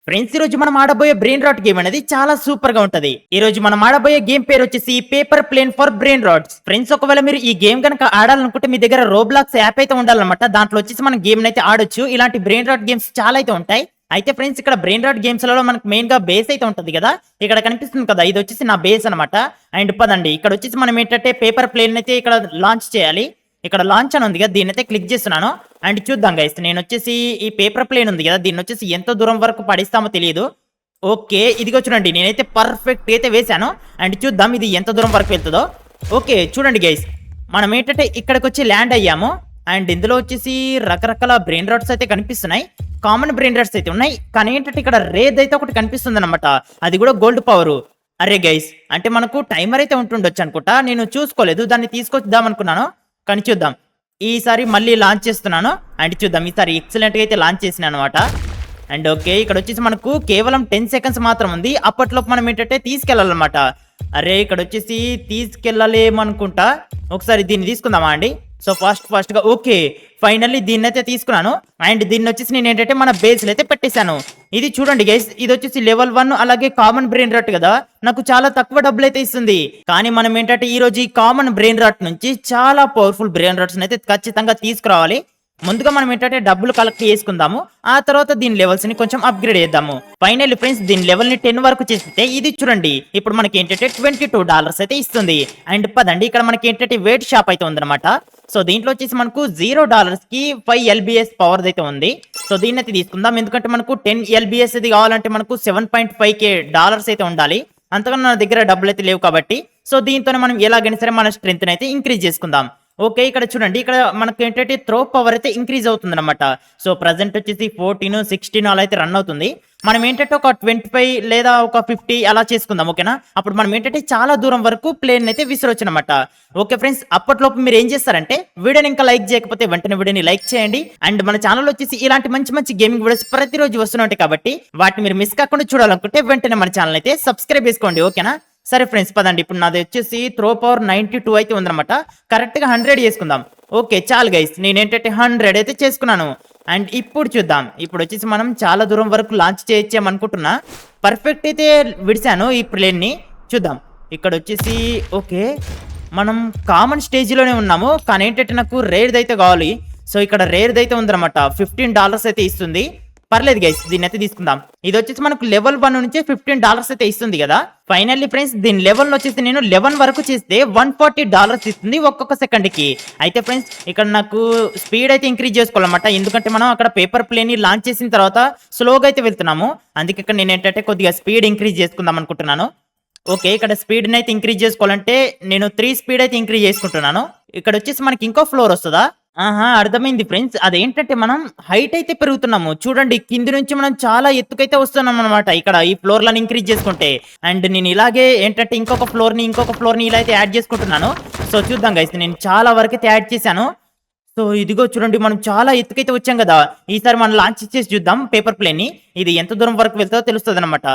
Friends, ఈ రోజు మనం ఆడబోయే బ్రెయిన్ రాట్ గేమ్ అనేది చాలా సూపర్ గా ఉంటది. ఈ రోజు మనం ఆడబోయే గేమ్ పేరు వచ్చేసి paper plane for brain rots. Friends, ఒకవేళ మీరు ఈ గేమ్ కనుక ఆడాలనుకుంటే మీ దగ్గర రోబ్లాక్స్ యాప్ అయితే ఉండాలన్నమాట. దాంట్లో వచ్చేసి మనం గేమ్ అయితే ఆడొచ్చు. ఇలాంటి బ్రెయిన్ రాట్ గేమ్స్ చాలా అయితే ఉంటాయి. అయితే ఫ్రెండ్స్, ఇక్కడ బ్రెయిన్ రాట్ గేమ్స్ లలో మనకు మెయిన్ గా బేస్ అయితే ఉంటది కదా. ఇక్కడ కనిపిస్తుంది కదా, ఇది వచ్చేసి నా బేస్ అనమాట. అండ్ పదండి, ఇక్కడ వచ్చేసి మనం ఏంటంటే పేపర్ ప్లేన్ అయితే ఇక్కడ లాంచ్ చేయాలి. ఇక్కడ లాంచ్ అని ఉంది కదా, దీన్ని అయితే క్లిక్ చేస్తున్నాను. అండ్ చూద్దాం గైస్, నేను వచ్చేసి ఈ పేపర్ ప్లేన్ ఉంది కదా, దీన్ని వచ్చేసి ఎంత దూరం వరకు పడిస్తామో తెలియదు. ఓకే, ఇదిగో చూడండి, నేనైతే పర్ఫెక్ట్ అయితే వేశాను. అండ్ చూద్దాం ఇది ఎంత దూరం వరకు వెళ్తుందో. ఓకే చూడండి గైస్, మనం ఏంటంటే ఇక్కడికి వచ్చి ల్యాండ్ అయ్యాము. అండ్ ఇందులో వచ్చేసి రకరకాల బ్రెయిన్ రాట్స్ అయితే కనిపిస్తున్నాయి. కామన్ బ్రెయిన్ రాట్స్ అయితే ఉన్నాయి, కానీ ఏంటంటే ఇక్కడ రేద్ అయితే ఒకటి కనిపిస్తుంది అనమాట. అది కూడా గోల్డ్ పవర్. అరే గైస్, అంటే మనకు టైమర్ అయితే ఉంటుండొచ్చు అనుకుంటా, నేను చూసుకోలేదు. దాన్ని తీసుకొద్దాం అనుకున్నాను, కానీ చూద్దాం. ఈసారి మళ్ళీ లాంచ్ చేస్తున్నాను. అండ్ చూద్దాం, ఈసారి ఎక్సలెంట్ గా అయితే లాంచ్ చేసిన అనమాట. అండ్ ఓకే, ఇక్కడ వచ్చేసి మనకు కేవలం 10 సెకండ్స్ మాత్రం ఉంది. అప్పట్లో మనం ఏంటంటే తీసుకెళ్ళాలన్నమాట. అరే ఇక్కడ వచ్చేసి తీసుకెళ్ళలేమనుకుంటా. ఒకసారి దీన్ని తీసుకుందామా అండి? సో ఫాస్ట్ గా ఓకే, ఫైనల్లీ దీన్ని అయితే తీసుకున్నాను. అండ్ దీన్ని వచ్చేసి నేను ఏంటంటే మన బేస్ అయితే పెట్టేశాను. ఇది చూడండి గైస్, ఇది వచ్చేసి లెవెల్ 1 అలాగే కామన్ బ్రెయిన్ రాట్ కదా, నాకు చాలా తక్కువ డబ్బులు అయితే ఇస్తుంది. కానీ మనం ఏంటంటే ఈ రోజు ఈ కామన్ బ్రెయిన్ రాట్ నుంచి చాలా పవర్ఫుల్ బ్రెయిన్ రాట్స్ అయితే ఖచ్చితంగా తీసుకురావాలి. ముందుగా మనం ఏంటంటే డబ్బులు కలెక్ట్ చేసుకుందాము, ఆ తర్వాత దీని లెవెల్స్ ని కొంచెం అప్గ్రేడ్ చేద్దాము. ఫైనల్ ఫ్రెండ్స్, దీని లెవెల్ ని 10 వరకు చేస్తే ఇది చూడండి, ఇప్పుడు మనకి ఏంటంటే $22 అయితే ఇస్తుంది. అండ్ పదండి, ఇక్కడ మనకి ఏంటంటే వెయిట్ షాప్ అయితే ఉందన్నమాట. సో దీంట్లో వచ్చేసి మనకు $0 కి 5 LBS పవర్ అయితే ఉంది. సో దీన్ని అయితే తీసుకుందాం, ఎందుకంటే మనకు 10 LBS ఇది కావాలంటే మనకు $7.5K అయితే ఉండాలి. అంతకన్నా నా దగ్గర డబ్బులు అయితే లేవు కాబట్టి, సో దీంతోనే మనం ఎలాగైనా సరే మన స్ట్రెంత్ అయితే ఇంక్రీజ్ చేసుకుందాం. ఓకే, ఇక్కడ చూడండి, ఇక్కడ మనకి ఏంటంటే త్రో పవర్ అయితే ఇంక్రీజ్ అవుతుంది అనమాట. సో ప్రజెంట్ వచ్చేసి 14, 16 అలా అయితే రన్ అవుతుంది. మనం ఏంటంటే ఒక 25 లేదా ఒక 50 అలా చేసుకుందాం. ఓకేనా, అప్పుడు మనం ఏంటంటే చాలా దూరం వరకు ప్లేన్ అయితే విసిరొచ్చు అనమాట. ఓకే ఫ్రెండ్స్, అప్పట్లోపు మీరు ఏం చేస్తారంటే వీడియోని ఇంకా లైక్ చేయకపోతే వెంటనే వీడియోని లైక్ చేయండి. అండ్ మన ఛానల్ వచ్చేసి ఇలాంటి మంచి మంచి గేమింగ్ వీడియోస్ ప్రతిరోజు వస్తున్నాయి కాబట్టి వాటిని మీరు మిస్ కాకుండా చూడాలనుకుంటే వెంటనే మన ఛానల్ అయితే సబ్స్క్రైబ్ చేసుకోండి. ఓకేనా, సరే ఫ్రెండ్స్ పదండి, ఇప్పుడు నాది వచ్చేసి త్రో పవర్ 92 అయితే ఉందన్నమాట. కరెక్ట్ గా 100 చేసుకుందాం. ఓకే చాలు గైస్, నేను ఏంటంటే 100 అయితే చేసుకున్నాను. అండ్ ఇప్పుడు చూద్దాం, ఇప్పుడు వచ్చేసి మనం చాలా దూరం వరకు లాంచ్ చేయొచ్చామనుకుంటున్నా. పర్ఫెక్ట్ అయితే విడిచాను ఈ ప్లేన్ ని. చూద్దాం, ఇక్కడ వచ్చేసి ఓకే, మనం కామన్ స్టేజ్ లోనే ఉన్నాము, కానీ ఏంటంటే నాకు రేర్ అయితే కావాలి. సో ఇక్కడ రేర్ అయితే ఉందన్నమాట, $15 అయితే ఇస్తుంది. పర్లేదు గైస్, దీన్ని అయితే తీసుకుందాం. ఇది వచ్చేసి మనకు లెవెల్ 1 నుంచి $15 అయితే ఇస్తుంది కదా. ఫైనల్లీ ఫ్రెండ్స్, దీని లెవెల్ వచ్చేసి నేను 11 వరకు చేస్తే $140 ఇస్తుంది ఒక్కొక్క సెకండ్ కి. అయితే ఫ్రెండ్స్, ఇక్కడ నాకు స్పీడ్ అయితే ఇంక్రీజ్ చేసుకోవాలన్నమాట, ఎందుకంటే మనం అక్కడ పేపర్ ప్లేన్ ని లాంచ్ చేసిన తర్వాత స్లోగా అయితే వెళ్తున్నాము. అందుకే ఇక్కడ నేను ఏంటంటే కొద్దిగా స్పీడ్ ఇంక్రీజ్ చేసుకుందాం అనుకుంటున్నాను. ఓకే, ఇక్కడ స్పీడ్ అయితే ఇంక్రీజ్ చేసుకోవాలంటే నేను 3 స్పీడ్ అయితే ఇంక్రీజ్ చేసుకుంటున్నాను. ఇక్కడ వచ్చేసి మనకి ఇంకో ఫ్లోర్ వస్తుందా? ఆహా, అర్థమైంది ఫ్రెండ్స్, అదేంటంటే మనం హైట్ అయితే పెరుగుతున్నాము. చూడండి, కింది నుంచి మనం చాలా ఎత్తుకైతే వస్తున్నాం అనమాట ఇక్కడ ఈ ఫ్లోర్ లను ఇంక్రీజ్ చేసుకుంటే. అండ్ నేను ఇలాగే ఏంటంటే ఇంకొక ఫ్లోర్ ని ఇలా అయితే యాడ్ చేసుకుంటున్నాను. సో చూద్దాం గైస్, నేను చాలా వరకు అయితే యాడ్ చేశాను. సో ఇదిగో చూడండి, మనం చాలా ఎత్తుకైతే వచ్చాం కదా. ఈసారి మనం లాంచ్ చేసి చూద్దాం పేపర్ ప్లేన్ ని, ఇది ఎంత దూరం వరకు వెళ్తుందో తెలుస్తుంది అనమాట.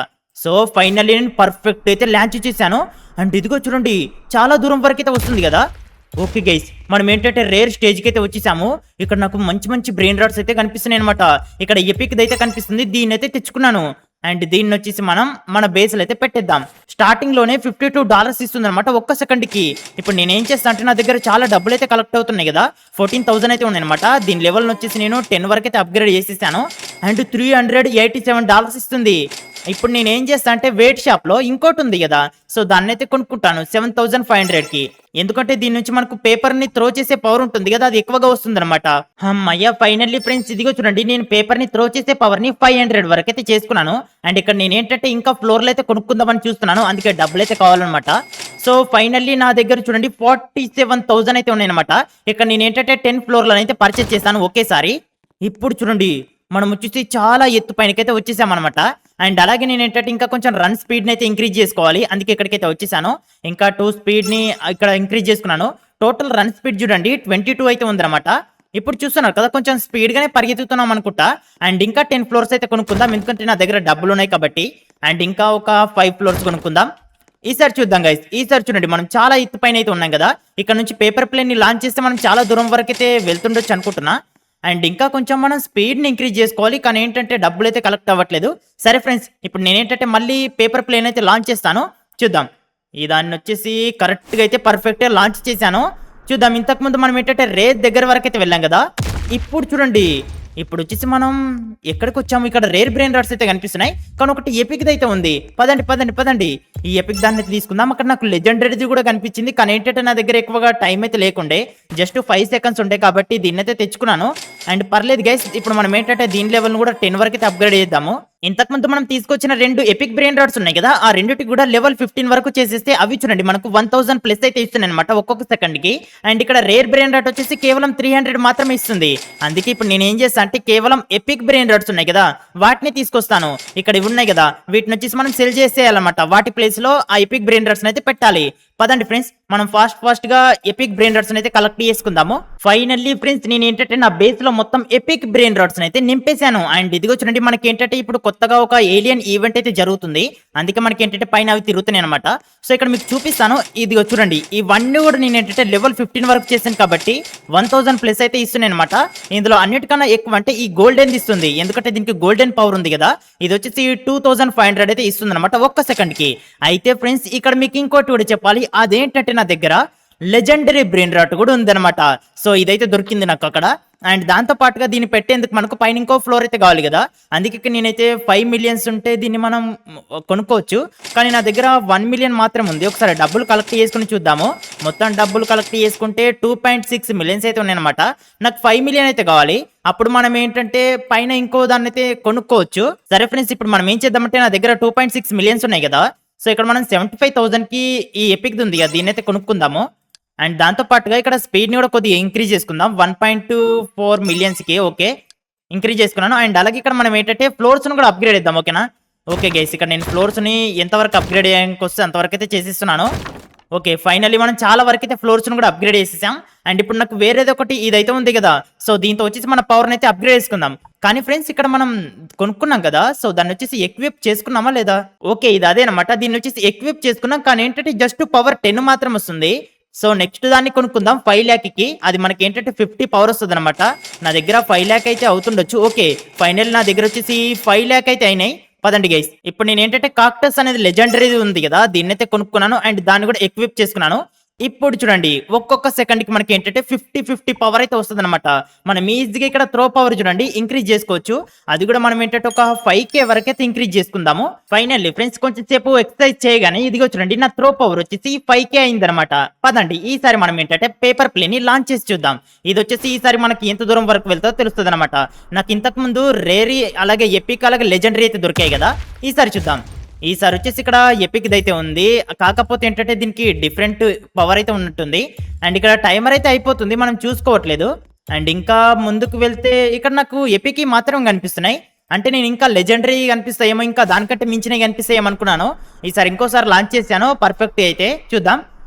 సో ఫైనల్లీ నేను పర్ఫెక్ట్ అయితే లాంచ్ చేశాను. అండ్ ఇదిగో చూడండి, చాలా దూరం వరకు అయితే వస్తుంది కదా. ఓకే గైస్, మనం ఏంటంటే రేర్ స్టేజ్ కి అయితే వచ్చేసాము. ఇక్కడ నాకు మంచి మంచి బ్రెయిన్ రాట్స్ అయితే కనిపిస్తున్నాయి అనమాట. ఇక్కడ ఎపిక్ అయితే కనిపిస్తుంది, దీన్ని అయితే తెచ్చుకున్నాను. అండ్ దీన్ని వచ్చేసి మనం మన బేస్లో అయితే పెట్టేద్దాం. స్టార్టింగ్ లోనే $52 ఇస్తుంది అనమాట ఒక్క సెకండ్ కి. ఇప్పుడు నేను ఏం చేస్తా అంటే నా దగ్గర చాలా డబ్బులు అయితే కలెక్ట్ అవుతున్నాయి కదా, 14,000 అయితే ఉన్నాయి అనమాట. దీని లెవెల్ వచ్చేసి నేను 10 వరకు అయితే అప్గ్రేడ్ చేసేసాను. అండ్ $387 ఇస్తుంది. ఇప్పుడు నేను ఏం చేస్తా అంటే వెయిట్ షాప్ లో ఇంకోటి ఉంది కదా, సో దాన్ని అయితే కొనుక్కుంటాను 7,500 కి. ఎందుకంటే దీని నుంచి మనకు పేపర్ ని త్రో చేసే పవర్ ఉంటుంది కదా, అది ఎక్కువగా వస్తుంది అనమాట. అమ్మయ్య, ఫైనల్లీ ఫ్రెండ్స్, ఇదిగో చూడండి, నేను పేపర్ ని త్రో చేసే పవర్ ని 500 వరకు అయితే చేసుకున్నాను. అండ్ ఇక్కడ నేను ఏంటంటే ఇంకా ఫ్లోర్లు అయితే కొనుక్కుందామని చూస్తున్నాను, అందుకే డబ్బులు అయితే కావాలన్నమాట. సో ఫైనల్లీ నా దగ్గర చూడండి 47,000 అయితే ఉన్నాయన్నమాట. ఇక్కడ నేను ఏంటంటే 10 ఫ్లోర్లను అయితే పర్చేస్ చేస్తాను ఒకేసారి. ఇప్పుడు చూడండి, మనం వచ్చేసి చాలా ఎత్తు పైనకైతే వచ్చేసామన్నమాట. అండ్ అలాగే నేను ఏంటంటే ఇంకా కొంచెం రన్ స్పీడ్ ని అయితే ఇంక్రీజ్ చేసుకోవాలి, అందుకే ఇక్కడికైతే వచ్చేసాను. ఇంకా 2 స్పీడ్ ని ఇక్కడ ఇంక్రీజ్ చేసుకున్నాను. టోటల్ రన్ స్పీడ్ చూడండి 22 అయితే ఉందన్నమాట. ఇప్పుడు చూస్తున్నారు కదా, కొంచెం స్పీడ్ గానే పరిగెత్తుతున్నాం అనుకుంటా. అండ్ ఇంకా 10 ఫ్లోర్స్ అయితే కొనుక్కుందాం, ఎందుకంటే నా దగ్గర డబ్బులు ఉన్నాయి కాబట్టి. అండ్ ఇంకా ఒక 5 ఫ్లోర్స్ కొనుక్కుందాం. ఈసారి చూద్దాం గైస్, ఈసారి చూడండి, మనం చాలా ఎత్తు పైన అయితే ఉన్నాం కదా. ఇక్కడ నుంచి పేపర్ ప్లేన్ ని లాంచ్ చేస్తే మనం చాలా దూరం వరకు అయితే వెళ్తుండొచ్చు అనుకుంటున్నా. అండ్ ఇంకా కొంచెం మనం స్పీడ్ని ఇంక్రీజ్ చేసుకోవాలి, కానీ ఏంటంటే డబ్బులు అయితే కలెక్ట్ అవ్వట్లేదు. సరే ఫ్రెండ్స్, ఇప్పుడు నేనేంటంటే మళ్ళీ పేపర్ ప్లేన్ అయితే లాంచ్ చేస్తాను. చూద్దాం. ఈ దాన్ని వచ్చేసి కరెక్ట్గా అయితే పర్ఫెక్ట్గా లాంచ్ చేశాను. చూద్దాం. ఇంతకుముందు మనం ఏంటంటే రేర్ దగ్గర వరకు అయితే వెళ్ళాం కదా. ఇప్పుడు చూడండి, ఇప్పుడు వచ్చేసి మనం ఎక్కడికి వచ్చాము, ఇక్కడ రేర్ బ్రెయిన్ రాట్స్ అయితే కనిపిస్తున్నాయి, కానీ ఒకటి ఎపిక్ అయితే ఉంది. పదండి పదండి పదండి, ఈ ఎపిక్ దాన్ని అయితే తీసుకుందాం. అక్కడ నాకు లెజెండరీది కూడా కనిపించింది, కానీ ఏంటంటే నా దగ్గర ఎక్కువగా టైం అయితే లేకుండే, జస్ట్ 5 సెకండ్స్ ఉండే, కాబట్టి దీన్ని అయితే తెచ్చుకున్నాను. అండ్ పర్లేదు గైస్, ఇప్పుడు మనం ఏంటంటే దీని లెవెల్ కూడా 10 వరకు అయితే అప్గ్రేడ్ చేద్దాము. ఇంతకుముందు మనం తీసుకొచ్చిన 2 ఎపిక్ బ్రెయిన్ రాట్స్ ఉన్నాయి కదా, ఆ రెండిటికి కూడా లెవెల్ 15 వరకు చేసేస్తే అవి చూడండి మనకు 1000 ప్లస్ అయితే ఇస్తున్నాయి అనమాట ఒక్కొక్క సెకండ్ కి. అండ్ ఇక్కడ రేర్ బ్రెయిన్ రాట్ వచ్చేసి కేవలం 300 మాత్రమే ఇస్తుంది. అందుకే ఇప్పుడు నేను ఏం చేస్తా అంటే కేవలం ఎపిక్ బ్రెయిన్ రాట్స్ ఉన్నాయి కదా, వాటిని తీసుకొస్తాను. ఇక్కడ ఇవి ఉన్నాయి కదా, వీటిని వచ్చేసి మనం సెల్ చేసేయాలన్నమాట. వాటి ప్లేస్ లో ఆ ఎపిక్ బ్రెయిన్ రాట్స్ అయితే పెట్టాలి. పదండి ఫ్రెండ్స్, మనం ఫాస్ట్ గా ఎపిక్ బ్రెయిన్ రాట్స్ అయితే కలెక్ట్ చేసుకుందాము. ఫైనల్లీ ఫ్రెండ్స్, నేను ఏంటంటే నా బేస్ లో మొత్తం ఎపిక్ బ్రెయిన్ రాట్స్ అయితే నింపేశాను. అండ్ ఇదిగో చూడండి, మనకి ఏంటంటే ఇప్పుడు కొత్తగా ఒక ఏలియన్ ఈవెంట్ అయితే జరుగుతుంది. అందుకే మనకి ఏంటంటే పైన అవి తిరుగుతున్నాయి అనమాట. సో ఇక్కడ మీకు చూపిస్తాను. ఇదిగో చూడండి, ఇవన్నీ కూడా నేను ఏంటంటే లెవెల్ 15 వరకు చేశాను కాబట్టి 1000 ప్లస్ అయితే ఇస్తున్నాయి అనమాట. ఇందులో అన్నిటికన్నా ఎక్కువ అంటే ఈ గోల్డెన్ ఇస్తుంది, ఎందుకంటే దీనికి గోల్డెన్ పవర్ ఉంది కదా. ఇది వచ్చేసి 2500 అయితే ఇస్తుంది అనమాట ఒక్క సెకండ్ కి. అయితే ఫ్రెండ్స్, ఇక్కడ మీకు ఇంకోటి కూడా చెప్పాలి. అదేంటంటే నా దగ్గర లెజెండరీ బ్రెయిన్ రాట్ కూడా ఉందన్నమాట. సో ఇదైతే దొరికింది నాకు అక్కడ. అండ్ దాంతో పాటుగా దీన్ని పెట్టేందుకు మనకు పైన ఇంకో ఫ్లోర్ అయితే కావాలి కదా. అందుకే నేనైతే 5 మిలియన్స్ ఉంటే దీన్ని మనం కొనుక్కోవచ్చు, కానీ నా దగ్గర 1 మిలియన్ మాత్రం ఉంది. ఒకసారి డబ్బులు కలెక్ట్ చేసుకుని చూద్దాము. మొత్తం డబ్బులు కలెక్ట్ చేసుకుంటే 2.6 మిలియన్స్ అయితే ఉన్నాయన్నమాట. నాకు 5 మిలియన్ అయితే కావాలి. అప్పుడు మనం ఏంటంటే పైన ఇంకో దాన్ని అయితే కొనుక్కోవచ్చు. సరే ఫ్రెండ్స్, ఇప్పుడు మనం ఏం చేద్దామంటే నా దగ్గర 2.6 మిలియన్స్ ఉన్నాయి కదా. సో ఇక్కడ మనం 75,000 కి ఈ ఎపిక్ ఉంది కదా, దీన్ని అయితే కొనుక్కుందాము. అండ్ దాంతో పాటుగా ఇక్కడ స్పీడ్ని కూడా కొద్దిగా ఇంక్రీజ్ చేసుకుందాం. 1.24 మిలియన్స్కి ఓకే ఇంక్రీజ్ చేసుకున్నాను. అండ్ అలాగే ఇక్కడ మనం ఏంటంటే ఫ్లోర్స్ను కూడా అప్గ్రేడ్ చేద్దాం. ఓకేనా? ఓకే గైస్, ఇక్కడ నేను ఫ్లోర్స్ని ఎంతవరకు అప్గ్రేడ్ చేయడానికి వస్తే అంతవరకు అయితే చేసిస్తున్నాను. ఓకే, ఫైనల్లీ మనం చాలా వరకు అయితే ఫ్లోర్స్ను కూడా అప్గ్రేడ్ చేసేసాం. అండ్ ఇప్పుడు నాకు వేరేది ఒకటి ఇదైతే ఉంది కదా, సో దీంతో వచ్చేసి మన పవర్ని అయితే అప్గ్రేడ్ చేసుకుందాం. కానీ ఫ్రెండ్స్, ఇక్కడ మనం కొనుక్కున్నాం కదా, సో దాన్ని వచ్చేసి ఎక్విప్ చేసుకున్నామా లేదా? ఓకే, ఇది అదేనమాట. దీన్ని వచ్చేసి ఎక్విప్ చేసుకున్నాం, కానీ ఏంటంటే జస్ట్ పవర్ 10 మాత్రం వస్తుంది. సో నెక్స్ట్ దాన్ని కొనుక్కుందాం 5 lakh కి. అది మనకి ఏంటంటే 50 పవర్ వస్తుంది అనమాట. నా దగ్గర 5 lakh అయితే అవుతుండొచ్చు. ఓకే, ఫైనల్ నా దగ్గర వచ్చేసి 5 lakh అయితే అయినాయి. పదండి గైస్, ఇప్పుడు నేను ఏంటంటే కాక్టస్ అనేది లెజెండరీ ఉంది కదా, దీన్ని అయితే కొనుక్కున్నాను. అండ్ దాన్ని కూడా ఎక్విప్ చేసుకున్నాను. ఇప్పుడు చూడండి, ఒక్కొక్క సెకండ్ కి మనకి ఏంటంటే 50 పవర్ అయితే వస్తుంది అనమాట. మనం ఈజీగా ఇక్కడ త్రో పవర్ చూడండి ఇంక్రీజ్ చేసుకోవచ్చు. అది కూడా మనం ఏంటంటే ఒక 5K వరకు అయితే ఇంక్రీజ్ చేసుకుందాము. ఫైనల్లీ ఫ్రెండ్స్, కొంచెం సేపు ఎక్సర్సైజ్ చేయగానే ఇదిగో చూడండి, నా త్రో పవర్ వచ్చేసి 5K అయింది అనమాట. పదండి, ఈసారి మనం ఏంటంటే పేపర్ ప్లేన్ ని లాంచ్ చేసి చూద్దాం. ఇది వచ్చేసి ఈసారి మనకి ఎంత దూరం వరకు వెళ్తుందో తెలుస్తుంది అనమాట. నాకు ఇంతకు ముందు రేరీ అలాగే ఎపిక్ అలాగే లెజెండరీ అయితే దొరికాయి కదా, ఈసారి చూద్దాం. ఈసారి వచ్చేసి ఇక్కడ ఎపిక్ అయితే ఉంది, కాకపోతే ఏంటంటే దీనికి డిఫరెంట్ పవర్ అయితే ఉన్నట్టుంది. అండ్ ఇక్కడ టైమర్ అయితే అయిపోతుంది, మనం చూసుకోవట్లేదు. అండ్ ఇంకా ముందుకు వెళ్తే ఇక్కడ నాకు ఎపిక్ మాత్రం కనిపిస్తున్నాయి. అంటే నేను ఇంకా లెజెండరీ కనిపిస్తాయేమో, ఇంకా దానికంటే మించినవి కనిపిస్తాయేమో అనుకున్నాను. ఈసారి ఇంకోసారి లాంచ్ చేశాను పర్ఫెక్ట్ అయితే. చూద్దాం,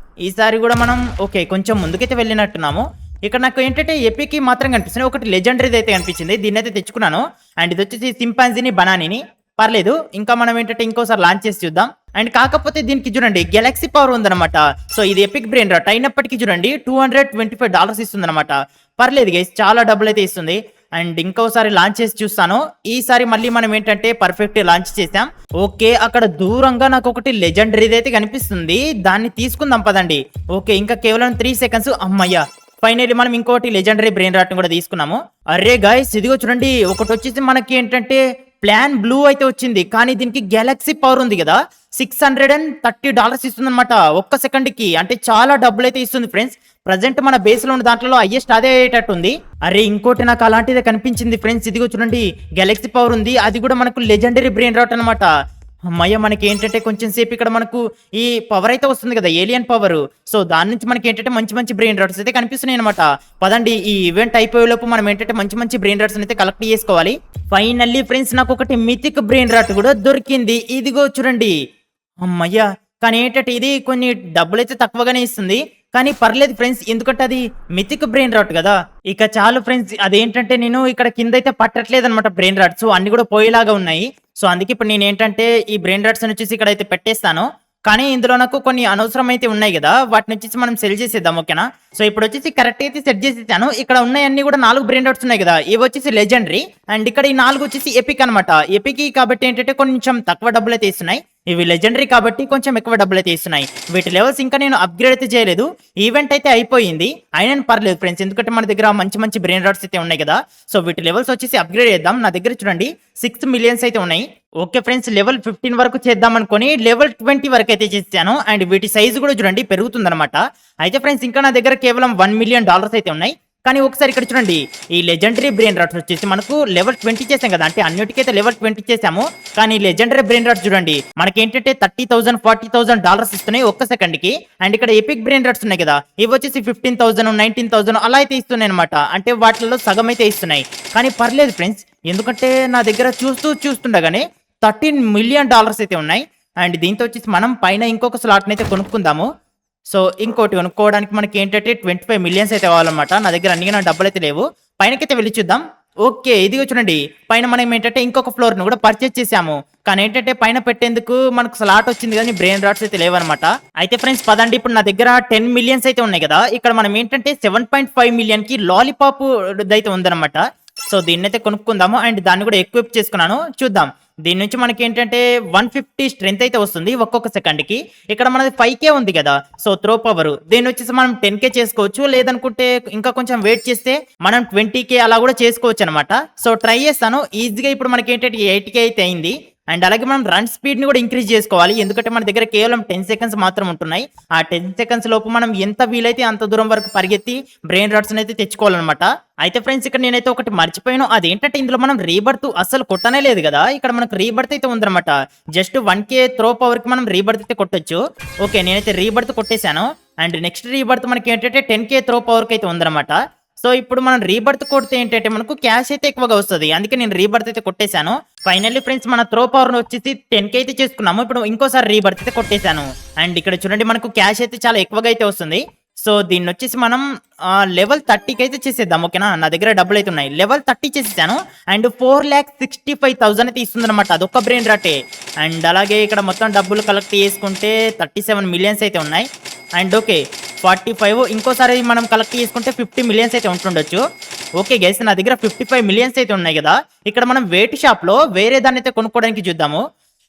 ఈసారి కూడా మనం ఓకే కొంచెం ముందుకైతే వెళ్ళినట్టున్నాము. ఇక్కడ నాకు ఏంటంటే ఎపిక్ మాత్రం కనిపిస్తున్నాయి, ఒకటి లెజెండరీది అయితే కనిపించింది, దీన్ని అయితే తెచ్చుకున్నాను. అండ్ ఇది వచ్చేసి సింపాంజీని బనానీని. పర్లేదు, ఇంకా మనం ఏంటంటే ఇంకోసారి లాంచ్ చేసి చూద్దాం. అండ్ కాకపోతే దీనికి చూడండి గెలాక్సీ పవర్ ఉందన్నమాట. సో ఇది ఎపిక్ బ్రెయిన్ రాట్ అయినప్పటికీ చూడండి $225 ఇస్తుంది అనమాట. పర్లేదు గైస్, చాలా డబ్బులు అయితే ఇస్తుంది. అండ్ ఇంకోసారి లాంచ్ చేసి చూస్తాను. ఈసారి మళ్ళీ మనం ఏంటంటే పర్ఫెక్ట్ లాంచ్ చేసాం. ఓకే, అక్కడ దూరంగా నాకు ఒకటి లెజెండరీది అయితే కనిపిస్తుంది, దాన్ని తీసుకుందాం పదండి. ఓకే, ఇంకా కేవలం 3 సెకండ్స్. అమ్మయ్యా, ఫైనల్లీ మనం ఇంకోటి లెజెండరీ బ్రెయిన్ రాట్ కూడా తీసుకున్నాము. అరే గైస్, ఇదిగో చూడండి, ఒకటి వచ్చేసి మనకి ఏంటంటే ప్లాన్ బ్లూ అయితే వచ్చింది, కానీ దీనికి గెలాక్సీ పవర్ ఉంది కదా, $630 ఇస్తుంది అనమాట ఒక్క సెకండ్ కి. అంటే చాలా డబ్బులు అయితే ఇస్తుంది ఫ్రెండ్స్. ప్రజెంట్ మన బేస్ లో ఉన్న దాంట్లో హైయెస్ట్ అదే అయ్యేటట్టు ఉంది. అరే ఇంకోటి నాకు అలాంటిదే కనిపించింది ఫ్రెండ్స్, ఇదిగో చూడండి గెలాక్సీ పవర్ ఉంది, అది కూడా మనకు లెజెండరీ బ్రెయిన్ రాట్ అనమాట. అమ్మయ్య, మనకి ఏంటంటే కొంచెం సేపు ఇక్కడ మనకు ఈ పవర్ అయితే వస్తుంది కదా, ఏలియన్ పవర్. సో దాని నుంచి మనకి ఏంటంటే మంచి మంచి బ్రెయిన్ రాట్స్ అయితే కనిపిస్తున్నాయి అనమాట. పదండి, ఈ ఈవెంట్ అయిపోయేలోపు మనం ఏంటంటే మంచి మంచి బ్రెయిన్ రాట్స్ అయితే కలెక్ట్ చేసుకోవాలి. ఫైనల్లీ ఫ్రెండ్స్, నాకు ఒకటి మిథిక్ బ్రెయిన్ రాట్ కూడా దొరికింది, ఇదిగో చూడండి. అమ్మయ్య, కానీ ఏంటంటే ఇది కొన్ని డబ్బులు అయితే తక్కువగానే ఇస్తుంది, కానీ పర్లేదు ఫ్రెండ్స్, ఎందుకంటే అది మిథిక్ బ్రెయిన్ రాట్ కదా. ఇక చాలు ఫ్రెండ్స్, అదేంటంటే నేను ఇక్కడ కింద అయితే పట్టట్లేదు అనమాట బ్రెయిన్ రాట్స్, అన్ని కూడా పోయేలాగా ఉన్నాయి. సో అందుకే ఇప్పుడు నేను ఏంటంటే ఈ బ్రెయిన్ రాట్స్ వచ్చేసి ఇక్కడ అయితే పెట్టేస్తాను. కానీ ఇందులో నాకు కొన్ని అనవసరమైతే ఉన్నాయి గదా! వాటినొచ్చేసి మనం సెల్ చేసేద్దాం. ఓకేనా? సో, ఇప్పుడొచ్చేసి కరెక్ట్‌గా అయితే సెట్ చేసేసాను. ఇక్కడ ఉన్నయన్నీ గూడా 4 బ్రెయిన్ రాట్స్ ఉన్నాయి గదా! ఇవొచ్చేసి లెజెండరీ అండ్ ఇక్కడ ఈ 4 వచ్చేసి ఎపిక్ అనమాట. ఎపిక్‌యి కాబట్టి ఏంటంటే కొంచెం తక్కువ డబ్బులైతే ఇస్తున్నాయి. ఇవి లెజెండరీ కాబట్టి కొంచెం ఎక్కువ డబ్బులైతే ఇస్తున్నాయి. వీటి లెవెల్స్ ఇంకా నేను అప్‌గ్రేడ్ అయితే చేయలేదు. ఈవెంట్ అయితే అయిపోయింది. అయినను పర్లేదు ఫ్రెండ్స్. ఎందుకంటే మన దగ్గర మంచి మంచి బ్రెయిన్ రాట్స్ అయితే ఉన్నాయి గదా! సో, వీటి లెవెల్స్ వచ్చేసి అప్‌గ్రేడ్ చేద్దాం. నా దగ్గర చూడండి 6 మిలియన్స్ అయితే ఉన్నాయి. Okay friends. లెవెల్ 15 వరకు చేద్దామనుకోని లెవెల్ 20 వరకైతే చేసేసాను. అండ్ వీటి సైజ్ గూడా చూడండి పెరుగుతుందనమాట. అయితే ఫ్రెండ్స్ ఇంకా నా దగ్గర కేవలం $1,000,000 అయితే ఉన్నాయి. కానీ ఒకసారి ఇక్కడ చూడండి. ఈ లెజెండరీ బ్రెయిన్ రాట్స్ వచ్చేసి మనకు లెవెల్ 20 చేసాం కదా! అంటే అన్నిటికైతే లెవెల్ 20 చేసాము. కానీ లెజెండరీ బ్రెయిన్ రాట్స్ చూడండి. మనకేంటంటే $30,000, $40,000 ఇస్తున్నాయి ఒక్క సెకండ్‌కి. అండ్ ఇక్కడ ఎపిక్ బ్రెయిన్ రాట్స్ ఉన్నాయి కదా! ఇవొచ్చేసి 15,000, 19,000 అలా అయితే ఇస్తున్నాయన్నమాట. అంటే వాటిలలో సగం అయితే ఇస్తున్నాయి. కానీ పర్లేదు ఫ్రెండ్స్. ఎందుకంటే నా దగ్గర చూస్తుండగానే $13,000,000 అయితే ఉన్నాయి. అండ్ దీంతో వచ్చేసి మనం పైన ఇంకొక స్లాట్‌నైతే కొనుక్కుందాము. సో, ఇంకోటి కొనుక్కోవడానికి మనకేంటంటే 25 మిలియన్స్ అయితే కావాలన్నమాట. నా దగ్గర అన్నిగా డబ్బులైతే లేవు. పైనకైతే వెళ్లి చూద్దాం. ఓకే. ఇదిగో చూడండి. పైన మనం ఏంటంటే ఇంకొక ఫ్లోర్‌ని కూడా పర్చేజ్ చేసాము. కానీ ఏంటంటే పైన పెట్టేందుకు మనకు స్లాట్ వచ్చింది గానీ బ్రెయిన్ రాట్స్ అయితే లేవన్నమాట. అయితే ఫ్రెండ్స్ పదండి ఇప్పుడు నా దగ్గర 10 మిలియన్స్ అయితే ఉన్నాయి కదా! ఇక్కడ మనం ఏంటంటే 7.5 మిలియన్‌కి లాలీపాప్ దైతే ఉందన్నమాట. సో, దీన్నైతే కొనుక్కుందాము. అండ్ దాన్ని కూడా ఎక్విప్ చేసుకున్నాను. చూద్దాం. దీని నుంచి మనకేంటంటే 150 స్ట్రెంత్ అయితే వస్తుంది ఒక్కొక్క సెకండ్‌కి. ఇక్కడ మనది 5K ఉంది గదా! So, throw power. దీన్నొచ్చేసి మనం 10K చేసుకోవచ్చు. లేదనుకుంటే ఇంకా కొంచెం వెయిట్ చేస్తే మనం 20K అలా కూడా చేసుకోవచ్చనమాట. సో, ట్రై చేస్తాను. ఈజీగా ఇప్పుడు మనకేంటంటే 8K అయితే అయింది. అండ్ అలాగే మనం రన్ స్పీడ్‌ని కూడా ఇంక్రీజ్ చేసుకోవాలి. ఎందుకంటే మన దగ్గర కేవలం 10 సెకండ్స్ మాత్రం ఉంటున్నాయి. ఆ 10 సెకండ్స్ లోపు మనం ఎంత వీలైతే అంత దూరం వరకు పరిగెత్తి బ్రెయిన్ రాట్స్‌ని అయితే తెచ్చుకోవాలన్నమాట. అయితే ఫ్రెండ్స్ ఇక్కడ నేనైతే ఒకటి మర్చిపోయాను. అదేంటంటే ఇందులో మనం రీబర్త్ అస్సలు కొట్టనే లేదు గదా! ఇక్కడ మనకు రీబర్త్ అయితే ఉందన్నమాట. జస్ట్ 1K త్రో పవర్‌కి మనం రీబర్త్ అయితే కొట్టొచ్చు. ఓకే. నేనైతే రీబర్త్ కొట్టేసాను. అండ్ నెక్స్ట్ రీబర్త్ మనకేంటంటే 10K త్రో పవర్‌కి అయితే ఉందన్నమాట. సో, ఇప్పుడు మనం రీబర్త్ కొడితే ఏంటంటే మనకు క్యాష్ అయితే ఎక్కువగా వస్తది. అందుకే నేను రీబర్త్ అయితే కొట్టేసాను. ఫైనల్లీ ఫ్రెండ్స్ మన త్రో పవర్‌ని వచ్చేసి 10K అయితే చేసుకున్నాము. ఇప్పుడు ఇంకోసారి రీబర్త్ అయితే కొట్టేసాను. అండ్ ఇక్కడ చూడండి మనకు క్యాష్ అయితే చాలా ఎక్కువగా అయితే వస్తుంది. సో, దీన్నొచ్చేసి మనం లెవెల్ 30కి అయితే చేసేద్దాం. ఓకేనా? నా దగ్గర డబ్బులైతే ఉన్నాయి. లెవెల్ 30 చేసేసాను. అండ్ 4,65,000 అయితే ఇస్తుందన్నమాట. అదొక్క బ్రెయిన్ రాటే. అండ్ అలాగే ఇక్కడ మొత్తం డబ్బులు కలెక్ట్ చేసుకుంటే 37 మిలియన్స్ అయితే ఉన్నాయి. And okay. 45 ఇంకోసారి మనం కలెక్ట్ చేసుకుంటే 50 మిలియన్స్ అయితే ఉంటుండొచ్చు. Okay guys. నా దగ్గర 55 మిలియన్స్ అయితే ఉన్నాయి గదా! ఇక్కడ మనం వేట్ షాప్‌లో వేరే దాన్నైతే కొనుక్కోవడానికి చూద్దాము.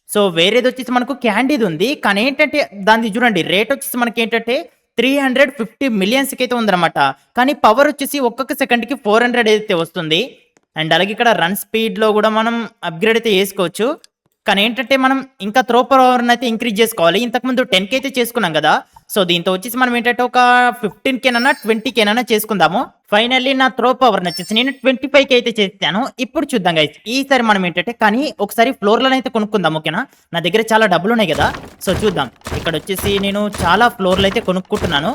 సో, వేరేదొచ్చేసి మనకు క్యాండీది ఉంది. కానీ ఏంటంటే దానిది చూడండి రేట్ వచ్చేసి మనకేంటంటే 350 మిలియన్స్‌కి అయితే ఉందన్నమాట. కానీ పవర్ వచ్చేసి ఒక్కొక్క సెకండ్‌కి 400 అయితే వస్తుంది. అండ్ అలాగే ఇక్కడ రన్ స్పీడ్‌లో కూడా మనం అప్‌గ్రేడ్ అయితే చేసుకోవచ్చు. కానీ ఏంటంటే మనం ఇంకా త్రో పవర్‌ని అయితే ఇంక్రీజ్ చేసుకోవాలి. ఇంతకుముందు 10K అయితే చేసుకున్నాం గదా! సో, దీంతో వచ్చేసి మనం ఏంటంటే ఒక 15Kనన్నా 20Kనన్నా చేసుకుందాము. ఫైనల్లీ నా త్రో పవర్‌నొచ్చేసి నేను 25K అయితే చేసేసాను. ఇప్పుడు చూద్దాం గైస్. ఈసారి మనం ఏంటంటే కానీ ఒకసారి ఫ్లోర్‌లనైతే కొనుక్కుందాం. ఓకేనా? నా దగ్గర చాలా డబ్బులున్నాయి గదా! సో, చూద్దాం. ఇక్కడొచ్చేసి నేను చాలా ఫ్లోర్‌లైతే కొనుక్కుంటున్నాను.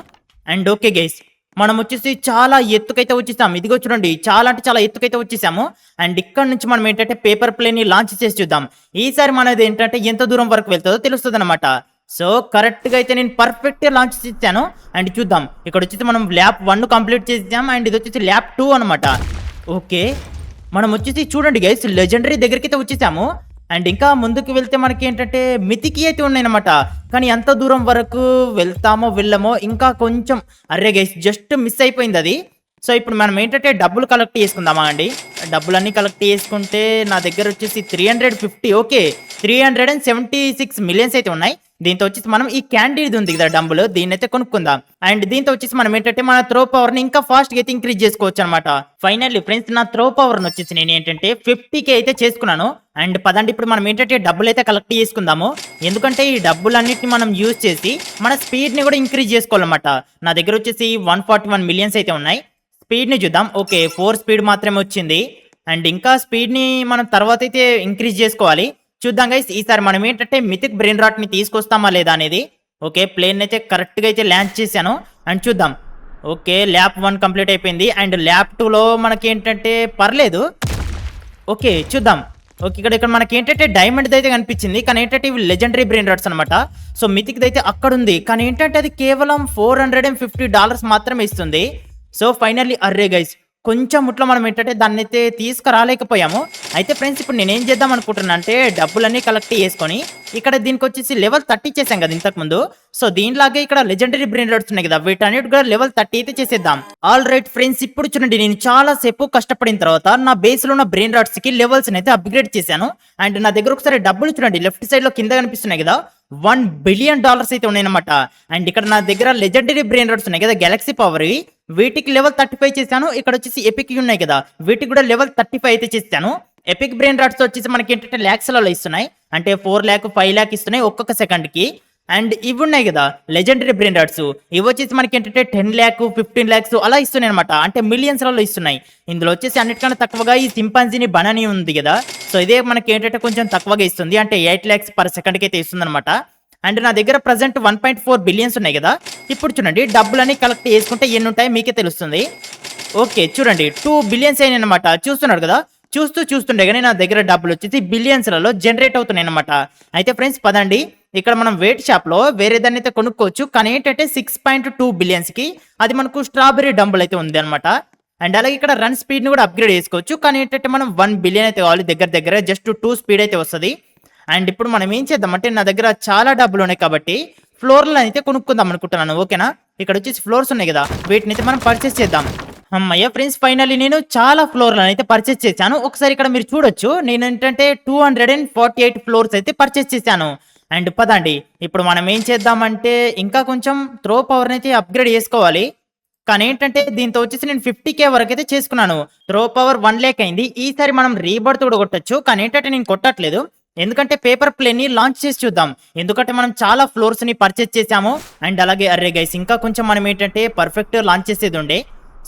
And okay guys. మనం వచ్చేసి చాలా ఎత్తుకైతే వచ్చేసాం. ఇదిగో చూడండి. చాలా అంటే చాలా ఎత్తుకైతే వచ్చేసాము. అండ్ ఇక్కడ నుంచి మనం ఏంటంటే పేపర్ ప్లేన్‌ని లాంచ్ చేసి చూద్దాం. ఈసారి మనది ఏంటంటే ఎంత దూరం వరకు వెళ్తుందో తెలుస్తదన్నమాట. సో, కరెక్ట్‌గా అయితే నేను పర్ఫెక్ట్‌గా లాంచ్ చేశాను. అండ్ చూద్దాం. ఇక్కడొచ్చేసి మనం ల్యాబ్ 1 కంప్లీట్ చేసేసాం. అండ్ ఇదొచ్చేసి ల్యాబ్ 2 అనమాట. ఓకే. మనం వచ్చేసి చూడండి గైస్ లెజెండరీ దగ్గరికైతే వచ్చేసాము. అండ్ ఇంకా ముందుకు వెళ్తే మనకేంటంటే మితికి అయితే ఉన్నాయన్నమాట. కానీ ఎంత దూరం వరకు వెళ్తామో వెళ్ళమో ఇంకా కొంచెం అర్రే గైస్ జస్ట్ మిస్ అయిపోయిందది. సో, ఇప్పుడు మనం ఏంటంటే డబ్బులు కలెక్ట్ చేసుకుందామా అండి? డబ్బులన్నీ కలెక్ట్ చేసుకుంటే నా దగ్గర వచ్చేసి 350 ఓకే. 376 మిలియన్స్ అయితే ఉన్నాయి. దీంతో వచ్చేసి మనం ఈ క్యాండీది ఉంది కదా డంబుల్ దీన్నైతే కొనుక్కుందాం. అండ్ దీంతో వచ్చేసి మనం ఏంటంటే మన త్రో పవర్‌ని ఇంకా ఫాస్ట్‌గా అయితే ఇంక్రీజ్ చేసుకోవచ్చనమాట. ఫైనల్లీ ఫ్రెండ్స్ నా త్రో పవర్‌ని వచ్చేసి నేను ఏంటంటే 50K అయితే చేసుకున్నాను. అండ్ పదండి ఇప్పుడు మనం ఏంటంటే డబ్బులైతే కలెక్ట్ చేసుకుందాము. ఎందుకంటే ఈ డబ్బులన్నిటిని మనం యూజ్ చేసి మన స్పీడ్‌ని కూడా ఇంక్రీజ్ చేసుకోవాలన్నమాట. నా దగ్గర వచ్చేసి 141 మిలియన్స్ అయితే ఉన్నాయి. స్పీడ్‌ని చూద్దాం. ఓకే. 4 స్పీడ్ మాత్రమే వచ్చింది. అండ్ ఇంకా స్పీడ్‌ని మనం తర్వాత అయితే ఇంక్రీజ్ చేసుకోవాలి. చూద్దాం గైస్. ఈసారి మనం ఏంటంటే మిథిక్ బ్రెయిన్ రాట్‌ని తీసుకొస్తామా లేదా అనేది. ఓకే. ప్లేన్ అయితే కరెక్ట్‌గా అయితే ల్యాండ్ చేశాను. అండ్ చూద్దాం. ఓకే. ల్యాబ్ 1 కంప్లీట్ అయిపోయింది. అండ్ ల్యాబ్ 2లో మనకేంటంటే పర్లేదు. ఓకే. చూద్దాం. ఓకే. ఇక్కడ మనకేంటంటే డైమండ్‌ది అయితే కనిపించింది. కానీ ఏంటంటే ఇవి లెజెండరీ బ్రెయిన్ రాట్స్ అనమాట. సో, మిథిక్‌ది అయితే అక్కడుంది. కానీ ఏంటంటే అది కేవలం $450 మాత్రమే ఇస్తుంది. సో, ఫైనల్లీ అర్రే గైస్ కొంచెం ముట్లో మనం ఏంటంటే దాన్నైతే తీసుకురాలేకపోయాము. అయితే ఫ్రెండ్స్ ఇప్పుడు నేనేం చేద్దాం అనుకుంటున్నా అంటే డబ్బులన్నీ కలెక్ట్ చేసుకొని ఇక్కడ దీనికొచ్చేసి లెవెల్ 30 చేసాం కదా ఇంతకుముందు. సో దీనిలాగే ఇక్కడ లెజెండరీ బ్రెయిన్ రాట్స్ ఉన్నాయి కదా, వీటన్నిటి కూడా లెవెల్ 30 అయితే చేసేద్దాం. ఆల్ రైట్ ఫ్రెండ్స్, ఇప్పుడు చూడండి నేను చాలా సేపు కష్టపడిన తర్వాత నా బేస్ లో ఉన్న బ్రెయిన్ రాట్స్ కి లెవెల్స్ అయితే అప్గ్రేడ్ చేశాను. అండ్ నా దగ్గర ఒకసారి డబ్బులు చూడండి లెఫ్ట్ సైడ్ లో కింద కనిపిస్తున్నాయి కదా, $1 బిలియన్ అయితే ఉన్నాయన్నమాట. అండ్ ఇక్కడ నా దగ్గర లెజెండరీ బ్రెయిన్ రాట్స్ ఉన్నాయి కదా గెలాక్సీ పవర్, వీటికి లెవెల్ 35 చేశాను. ఇక్కడ వచ్చేసి ఎపిక్ ఉన్నాయి కదా, వీటికి కూడా లెవెల్ 35 అయితే చేశాను. ఎపిక్ బ్రెయిన్ రాట్స్ వచ్చేసి మనకి ఏంటంటే ల్యాక్స్లలో ఇస్తున్నాయి, అంటే 4 లాక్ 5 లాక్ ఇస్తున్నాయి ఒక్కొక్క సెకండ్ కి. అండ్ ఇవి ఉన్నాయి కదా లెజెండరీ బ్రెయిన్ రాట్స్, ఇవి వచ్చేసి మనకి ఏంటంటే 10 లాక్ 15 లాక్స్ అలా ఇస్తున్నాయి అనమాట, అంటే మిలియన్స్ లలో ఇస్తున్నాయి. ఇందులో వచ్చేసి అన్నిటికన్నా తక్కువగా ఈ సింపాంజీని బనానీ ఉంది కదా, సో ఇదే మనకి ఏంటంటే కొంచెం తక్కువగా ఇస్తుంది, అంటే 8 లాక్స్ పర్ సెకండ్ కి అయితే ఇస్తుంది అనమాట. అండ్ నా దగ్గర ప్రజెంట్ 1.4 బిలియన్స్ ఉన్నాయి కదా. ఇప్పుడు చూడండి డబ్బులన్నీ కలెక్ట్ చేసుకుంటే ఎన్ని ఉంటాయి మీకే తెలుస్తుంది. ఓకే చూడండి 2 బిలియన్స్ అయినాయి అనమాట, చూస్తున్నాడు కదా. చూస్తుండే కానీ నా దగ్గర డబ్బులు వచ్చేసి బిలియన్స్లలో జనరేట్ అవుతున్నాయి అనమాట. అయితే ఫ్రెండ్స్ పదండి, ఇక్కడ మనం వెయిట్ షాప్ లో వేరే దాన్ని అయితే కొనుక్కోవచ్చు, కానీ ఏంటంటే 6.2 బిలియన్స్ కి అది మనకు స్ట్రాబెరీ డంబుల్ అయితే ఉంది అనమాట. అండ్ అలాగే ఇక్కడ రన్ స్పీడ్ ని కూడా అప్గ్రేడ్ చేసుకోవచ్చు, కానీ ఏంటంటే మనం 1 బిలియన్ అయితే కావాలి, దగ్గర జస్ట్ 2 స్పీడ్ అయితే వస్తుంది. అండ్ ఇప్పుడు మనం ఏం చేద్దామంటే నా దగ్గర చాలా డబ్బులు ఉన్నాయి కాబట్టి ఫ్లోర్లను అయితే కొనుక్కుందాం అనుకుంటున్నాను. ఓకేనా, ఇక్కడ వచ్చేసి ఫ్లోర్స్ ఉన్నాయి కదా, వీటిని అయితే మనం పర్చేస్ చేద్దాం. అమ్మయ్య ఫ్రెండ్స్, ఫైనల్లీ నేను చాలా ఫ్లోర్లను అయితే పర్చేస్ చేశాను. ఒకసారి ఇక్కడ మీరు చూడొచ్చు, నేను ఏంటంటే 248 ఫ్లోర్స్ అయితే పర్చేస్ చేశాను. అండ్ పదండి ఇప్పుడు మనం ఏం చేద్దామంటే ఇంకా కొంచెం త్రో పవర్ అయితే అప్గ్రేడ్ చేసుకోవాలి. కానీ ఏంటంటే దీంతో వచ్చేసి నేను 50K వరకు అయితే చేసుకున్నాను. త్రో పవర్ 1 లాక్ అయింది. ఈసారి మనం రీబర్త్ కూడా కొట్టొచ్చు, కానీ ఏంటంటే నేను కొట్టట్లేదు, ఎందుకంటే పేపర్ ప్లేన్ ని లాంచ్ చేసి చూద్దాం. ఎందుకంటే మనం చాలా ఫ్లోర్స్ ని పర్చేస్ చేసాము. అండ్ అలాగే అరే గైస్, ఇంకా కొంచెం మనం ఏంటంటే పర్ఫెక్ట్ లాంచ్ చేసేది ఉండే.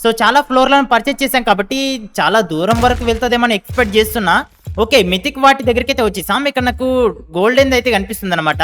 సో చాలా ఫ్లోర్లను పర్చేస్ చేసాం కాబట్టి చాలా దూరం వరకు వెళ్తుందేమని ఎక్స్పెక్ట్ చేస్తున్నా. ఓకే మిథిక్ వాటి దగ్గరికి అయితే వచ్చేసాం. ఇక్కడ నాకు గోల్డెన్ అయితే కనిపిస్తుంది అనమాట.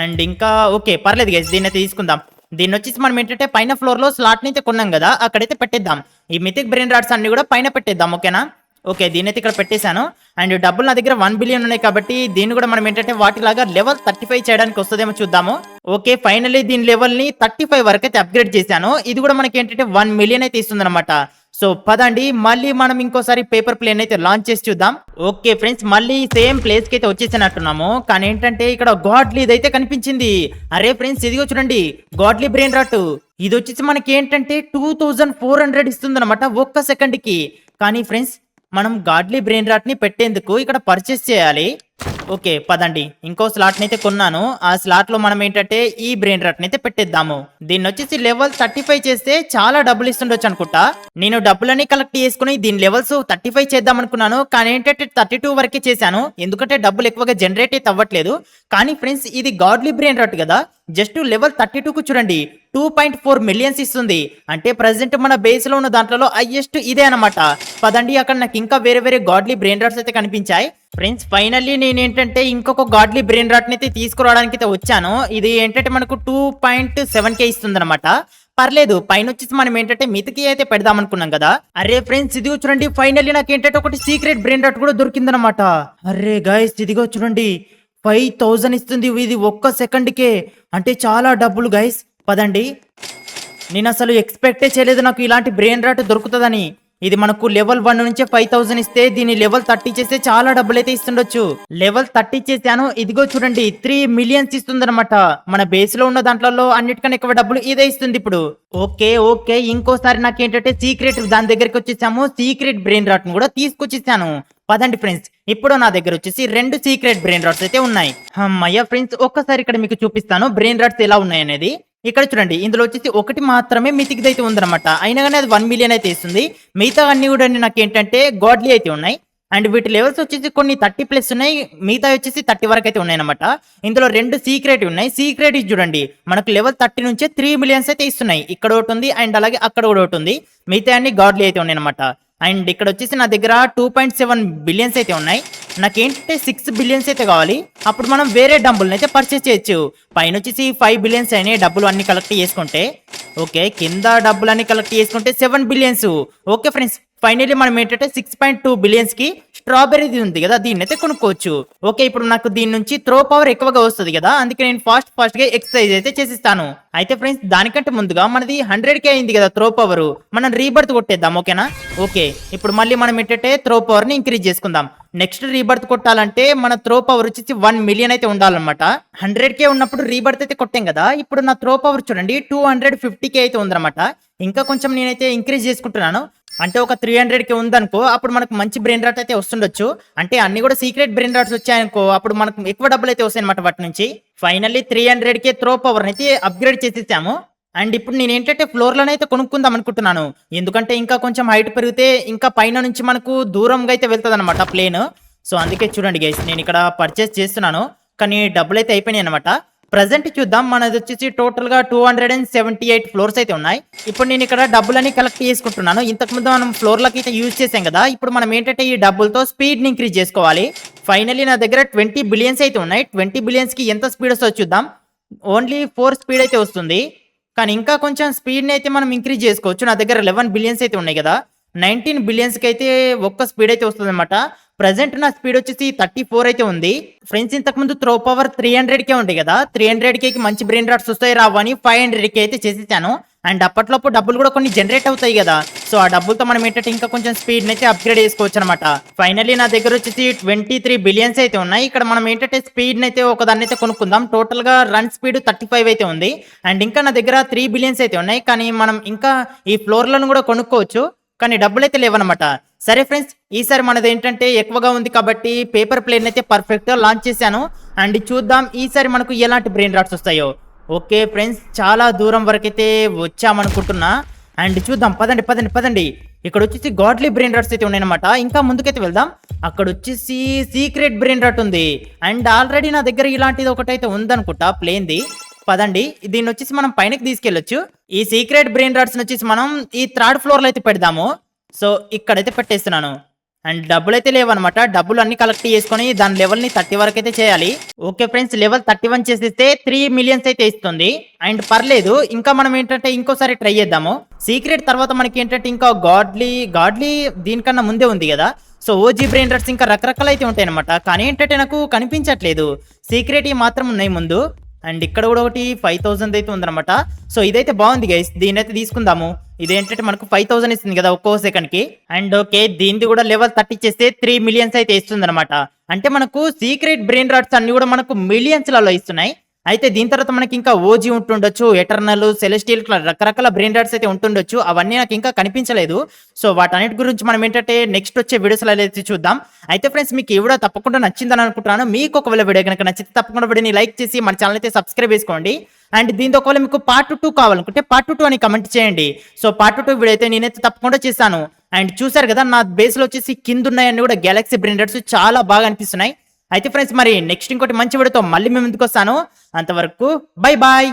అండ్ ఇంకా ఓకే పర్లేదు గైస్, దీన్ని అయితే తీసుకుందాం. దీన్ని వచ్చేసి మనం ఏంటంటే పైన ఫ్లోర్ లో స్లాట్ ని అయితే కొన్నాం కదా, అక్కడైతే పెట్టేద్దాం. ఈ మిథిక్ బ్రెయిన్ రాట్స్ అన్ని కూడా పైన పెట్టేద్దాం. ఓకేనా, ఓకే దీని అయితే ఇక్కడ పెట్టేశాను. అండ్ డబ్బులు నా దగ్గర 1 బిలియన్ ఉన్నాయి కాబట్టి దీన్ని కూడా మనం ఏంటంటే వాటిలాగా లెవెల్ 35 చేయడానికి వస్తుందేమో చూద్దాము. ఓకే ఫైనల్లీ దీని లెవెల్ ని 35 వరకు అయితే అప్గ్రేడ్ చేశాను. ఇది కూడా మనకి ఏంటంటే 1 మిలియన్ అయితే ఇస్తుంది అనమాట. సో పదండి మళ్ళీ మనం ఇంకోసారి పేపర్ ప్లేన్ అయితే లాంచ్ చేసి చూద్దాం. ఓకే ఫ్రెండ్స్, మళ్ళీ సేమ్ ప్లేస్ కి అయితే వచ్చేసినట్టున్నాము, కానీ ఏంటంటే ఇక్కడ గాడ్లీ అయితే కనిపించింది. అరే ఫ్రెండ్స్ ఇదిగో చూడండి, గాడ్లీ బ్రెయిన్ రాట్, ఇది వచ్చేసి మనకి ఏంటంటే 2400 ఇస్తుంది అనమాట ఒక్క సెకండ్ కి. కానీ ఫ్రెండ్స్ మనం గాడ్లీ బ్రెయిన్ రాట్ ని పెట్టేందుకు ఇక్కడ పర్చేస్ చేయాలి. ఓకే పదండి, ఇంకో స్లాట్ ని అయితే కొన్నాను. ఆ స్లాట్ లో మనం ఏంటంటే ఈ బ్రెయిన్ రాట్ ని అయితే పెట్టేద్దాము. దీన్ని వచ్చేసి లెవెల్ 35 చేస్తే చాలా డబ్బులు ఇస్తుండొచ్చు అనుకుంటా. నేను డబ్బులన్నీ కలెక్ట్ చేసుకుని దీని లెవెల్స్ 35 చేద్దాం అనుకున్నాను, కానీ ఏంటంటే 32 వరకే చేశాను, ఎందుకంటే డబ్బులు ఎక్కువగా జనరేట్ అయితే అవ్వట్లేదు. కానీ ఫ్రెండ్స్ ఇది గాడ్లీ బ్రెయిన్ రాట్ కదా, జస్ట్ లెవెల్ 32 కు చూడండి 2.4 మిలియన్స్ ఇస్తుంది, అంటే ప్రెసెంట్ మన బేస్ లో ఉన్న దాంట్లో హైయెస్ట్ ఇదే అనమాట. పదండి అక్కడ నాకు ఇంకా వేరే గాడ్లీ బ్రెయిన్ రాట్స్ అయితే కనిపించాయి. ఫ్రెండ్స్ ఫైనల్లీ నేను ఏంటంటే ఇంకొక గాడ్లీ బ్రెయిన్ రాట్ ని అయితే తీసుకురావడానికి అయితే వచ్చాను. ఇది ఏంటంటే మనకు 2.7K ఇస్తుంది అనమాట. పర్లేదు, పైన వచ్చేసి మనం ఏంటంటే మితికి అయితే పెడదాం అనుకున్నాం కదా. అరే ఫ్రెండ్స్ ఇదిగో చూడండి, ఫైనల్లీ నాకు ఏంటంటే ఒకటి సీక్రెట్ బ్రెయిన్ రాట్ కూడా దొరికిందనమాట. అరే గైస్ ఇదిగో చూడండి 5000 ఇస్తుంది ఇది ఒక్క సెకండ్ కే, అంటే చాలా డబ్బులు గైస్. పదండి, నేను అసలు ఎక్స్పెక్టే చేయలేదు నాకు ఇలాంటి బ్రెయిన్ రాట్ దొరుకుతుందని. ఇది మనకు లెవెల్ 1 నుంచే 5000 ఇస్తే దీన్ని లెవెల్ 30 చేస్తే చాలా డబ్బులు అయితే ఇస్తుండొచ్చు. లెవెల్ 30 చేశాను, ఇదిగో చూడండి 3 మిలియన్స్ ఇస్తుంది అనమాట. మన బేస్ లో ఉన్న దాంట్లో అన్నిటికన్నా ఎక్కువ డబ్బులు ఇదే ఇస్తుంది ఇప్పుడు. ఓకే ఇంకోసారి నాకేంటంటే సీక్రెట్ దాని దగ్గరికి వచ్చేసాము, సీక్రెట్ బ్రెయిన్ రాట్ ని కూడా తీసుకొచ్చేసాను. పదండి ఫ్రెండ్స్, ఇప్పుడు నా దగ్గర వచ్చేసి 2 సీక్రెట్ బ్రెయిన్ రాట్స్ అయితే ఉన్నాయి. అమ్మయ్య ఫ్రెండ్స్, ఒక్కసారి ఇక్కడ మీకు చూపిస్తాను బ్రెయిన్ రాట్స్ ఎలా ఉన్నాయి అనేది. ఇక్కడ చూడండి, ఇందులో వచ్చేసి ఒకటి మాత్రమే మితికిది అయితే ఉందన్నమాట, అయినా కానీ అది 1 మిలియన్ అయితే ఇస్తుంది. మిగతా అన్ని కూడా నాకు ఏంటంటే గాడ్లీ అయితే ఉన్నాయి. అండ్ వీటి లెవెల్స్ వచ్చేసి కొన్ని 30+ ఉన్నాయి, మిగతా వచ్చేసి 30 వరకు అయితే ఉన్నాయి అనమాట. ఇందులో 2 సీక్రెట్ ఉన్నాయి. సీక్రెట్ చూడండి మనకు లెవెల్ 30 నుంచే 3 మిలియన్స్ అయితే ఇస్తున్నాయి. ఇక్కడ ఒకటి ఉంది అండ్ అలాగే అక్కడ కూడా ఒకటి ఉంది, మిగతా అన్ని గాడ్లీ అయితే ఉన్నాయి అనమాట. అండ్ ఇక్కడ వచ్చేసి నా దగ్గర 2.7 బిలియన్స్ అయితే ఉన్నాయి. నాకేంటంటే 6 బిలియన్స్ అయితే కావాలి, అప్పుడు మనం వేరే డబ్బులను అయితే పర్చేస్ చేయొచ్చు. పైన వచ్చేసి 5 బిలియన్స్ అయినాయి డబ్బులు అన్ని కలెక్ట్ చేసుకుంటే. ఓకే కింద డబ్బులు అన్ని కలెక్ట్ చేసుకుంటే 7 బిలియన్స్. ఓకే ఫ్రెండ్స్, ఫైనల్లీ మనం ఏంటంటే 6.2 బిలియన్స్ కి స్ట్రాబెర్రీది ఉంది కదా, దీన్ని అయితే కొనుక్కోవచ్చు. ఓకే, ఇప్పుడు నాకు దీని నుంచి త్రో పవర్ ఎక్కువగా వస్తుంది కదా, అందుకే నేను ఫాస్ట్ గా ఎక్సర్సైజ్ అయితే చేసిస్తాను. అయితే ఫ్రెండ్స్, దానికంటే ముందుగా మనది 100K అయింది కదా త్రో పవర్, మనం రీబర్త్ కొట్టేద్దాం. ఓకేనా? ఓకే, ఇప్పుడు మళ్ళీ మనం ఏంటంటే త్రో పవర్ ని ఇంక్రీజ్ చేసుకుందాం. నెక్స్ట్ రీబర్త్ కొట్టాలంటే మన త్రో పవర్ వచ్చేసి 1 మిలియన్ అయితే ఉండాలన్నమాట. 100K ఉన్నప్పుడు రీబర్త్ అయితే కొట్టాం కదా, ఇప్పుడు నా త్రో పవర్ చూడండి 250K అయితే ఉందన్నమాట. ఇంకా కొంచెం నేనైతే ఇంక్రీజ్ చేసుకుంటున్నాను. అంటే ఒక 300K ఉందనుకో, అప్పుడు మనకు మంచి బ్రెయిన్ రాట్ అయితే వస్తుండొచ్చు. అంటే అన్ని కూడా సీక్రెట్ బ్రెయిన్ రాట్స్ వచ్చాయనుకో, అప్పుడు మనకు ఎక్కువ డబ్బులు అయితే వస్తాయి అనమాట వాటి నుంచి. ఫైనల్లీ 300K త్రో పవర్ అయితే అప్గ్రేడ్ చేసేసాము. అండ్ ఇప్పుడు నేను ఏంటంటే ఫ్లోర్ లోనే అయితే కొనుక్కుందాం అనుకుంటున్నాను. ఎందుకంటే ఇంకా కొంచెం హైట్ పెరిగితే ఇంకా పైన నుంచి మనకు దూరంగా అయితే వెళ్తుంది అనమాట ప్లేన్. సో అందుకే చూడండి గైస్, నేను ఇక్కడ పర్చేస్ చేస్తున్నాను, కానీ డబ్బులు అయితే అయిపోయినాయి అనమాట. ప్రజెంట్ చూద్దాం, మనది వచ్చేసి టోటల్ గా 278 ఫ్లోర్స్ అయితే ఉన్నాయి. ఇప్పుడు నేను ఇక్కడ డబ్బులని కలెక్ట్ చేసుకుంటున్నాను. ఇంతకు ముందు మనం ఫ్లోర్లకి అయితే యూజ్ చేసాం కదా, ఇప్పుడు మనం ఏంటంటే ఈ డబ్బులతో స్పీడ్ ని ఇంక్రీజ్ చేసుకోవాలి. ఫైనల్లీ నా దగ్గర 20 బిలియన్స్ అయితే ఉన్నాయి. 20 బిలియన్స్ కి ఎంత స్పీడ్ వస్తుందో చూద్దాం. ఓన్లీ 4 స్పీడ్ అయితే వస్తుంది, కానీ ఇంకా కొంచెం స్పీడ్ ని అయితే మనం ఇంక్రీజ్ చేసుకోవచ్చు. నా దగ్గర 11 బిలియన్స్ అయితే ఉన్నాయి కదా, 19 బిలియన్స్ కి అయితే ఒక్క స్పీడ్ అయితే వస్తుంది అనమాట. ప్రజెంట్ నా స్పీడ్ వచ్చేసి 34 అయితే ఉంది. ఫ్రెండ్స్, ఇంతకు ముందు త్రో పవర్ 300K ఉంది కదా, 300K కి మంచి బ్రెయిన్ రాట్స్ వస్తాయి రావు అని 500K అయితే చేసేసాను. అండ్ అప్పట్లోపు డబ్బులు కూడా కొన్ని జనరేట్ అవుతాయి కదా, సో ఆ డబ్బులతో మనం ఏంటంటే ఇంకా కొంచెం స్పీడ్ అయితే అప్గ్రేడ్ చేసుకోవచ్చు అనమాట. ఫైనల్లీ నా దగ్గర వచ్చేసి 23 బిలియన్స్ అయితే ఉన్నాయి. ఇక్కడ మనం ఏంటంటే స్పీడ్ అయితే ఒకదాన్ని అయితే కొనుక్కుందాం. టోటల్ గా రన్ స్పీడ్ 35 అయితే ఉంది. అండ్ ఇంకా నా దగ్గర 3 బిలియన్స్ అయితే ఉన్నాయి, కానీ మనం ఇంకా ఈ ఫ్లోర్లను కూడా కొనుక్కోవచ్చు, కానీ డబ్బులు అయితే లేవన్నమాట. సరే ఫ్రెండ్స్, ఈసారి మనది ఏంటంటే ఎక్కువగా ఉంది కాబట్టి పేపర్ ప్లేన్ అయితే పర్ఫెక్ట్ గా లాంచ్ చేశాను. అండ్ చూద్దాం ఈసారి మనకు ఎలాంటి బ్రెయిన్ రాట్స్ వస్తాయో. ఓకే ఫ్రెండ్స్, చాలా దూరం వరకు అయితే వచ్చామనుకుంటున్నా. అండ్ చూద్దాం, పదండి. ఇక్కడ వచ్చేసి గాడ్లీ బ్రెయిన్ రాట్స్ అయితే ఉన్నాయన్నమాట. ఇంకా ముందుకైతే వెళ్దాం. అక్కడ వచ్చేసి సీక్రెట్ బ్రెయిన్ రాట్ ఉంది. అండ్ ఆల్రెడీ నా దగ్గర ఇలాంటిది ఒకటైతే ఉందనుకుంటా ప్లేన్ది. పదండి, దీన్ని వచ్చేసి మనం పైనకి తీసుకెళ్లొచ్చు. ఈ సీక్రెట్ బ్రెయిన్ రాట్స్ వచ్చేసి మనం ఈ 3rd ఫ్లోర్ లో అయితే పెడదాము. సో ఇక్కడైతే పెట్టేస్తున్నాను. అండ్ డబ్బులు అయితే లేవన్నమాట. డబ్బులు అన్ని కలెక్ట్ చేసుకొని దాని లెవెల్ ని 30 వరకు అయితే చేయాలి. ఓకే ఫ్రెండ్స్, లెవెల్ 31 చేసేస్తే 3 మిలియన్స్ అయితే ఇస్తుంది. అండ్ పర్లేదు, ఇంకా మనం ఏంటంటే ఇంకోసారి ట్రై చేద్దాము. సీక్రెట్ తర్వాత మనకి ఏంటంటే ఇంకా గాడ్లీ దీనికన్నా ముందే ఉంది కదా, సో ఓజీ బ్రెయిన్ రాట్స్ ఇంకా రకరకాలు అయితే ఉంటాయి అనమాట. కానీ ఏంటంటే నాకు కనిపించట్లేదు, సీక్రెట్ మాత్రం ఉన్నాయి ముందు. అండ్ ఇక్కడ కూడా ఒకటి 5000 అయితే ఉందన్నమాట. సో ఇదైతే బాగుంది గైస్, దీని అయితే తీసుకుందాము. ఇదేంటంటే మనకు 5000 ఇస్తుంది కదా ఒక్కో సెకండ్ కి. అండ్ ఓకే, దీనిది కూడా లెవెల్ 30 చేస్తే 3 మిలియన్స్ అయితే ఇస్తుంది అనమాట. అంటే మనకు సీక్రెట్ బ్రెయిన్ రాట్స్ అన్ని కూడా మనకు మిలియన్స్ లలో ఇస్తున్నాయి. అయితే దీని తర్వాత మనకి ఇంకా ఓజీ ఉంటుండొచ్చు, ఎటర్నల్, సెలెస్టియల్, రకరకాల బ్రెయిన్ రాట్స్ అయితే ఉంటుండొచ్చు. అవన్నీ నాకు ఇంకా కనిపించలేదు. సో వాటన్నిటి గురించి మనం ఏంటంటే నెక్స్ట్ వచ్చే వీడియోస్ లో అయితే చూద్దాం. అయితే ఫ్రెండ్స్, మీకు ఈ వీడియో తప్పకుండా నచ్చిందని అనుకుంటున్నాను. మీకు ఒకవేళ వీడియో కనుక నచ్చితే తప్పకుండా వీడియోని లైక్ చేసి మన ఛానల్ అయితే సబ్స్క్రైబ్ చేసుకోండి. అండ్ దీంతో ఒకవేళ మీకు పార్ట్ 2 కావాలనుకుంటే పార్ట్ 2 అని కమెంట్ చేయండి. సో పార్ట్ 2 వీడియో అయితే నేనైతే తప్పకుండా చేస్తాను. అండ్ చూసారు కదా, నా బేస్ లో వచ్చేసి కింద ఉన్నాయన్నీ కూడా గెలాక్సీ బ్రెయిన్ రాట్స్ చాలా బాగా అనిపిస్తున్నాయి. అయితే ఫ్రెండ్స్, మరి నెక్స్ట్ ఇంకోటి మంచి వీడియోతో మళ్ళీ మేము ముందుకు వస్తాను. అంతవరకు బై బాయ్.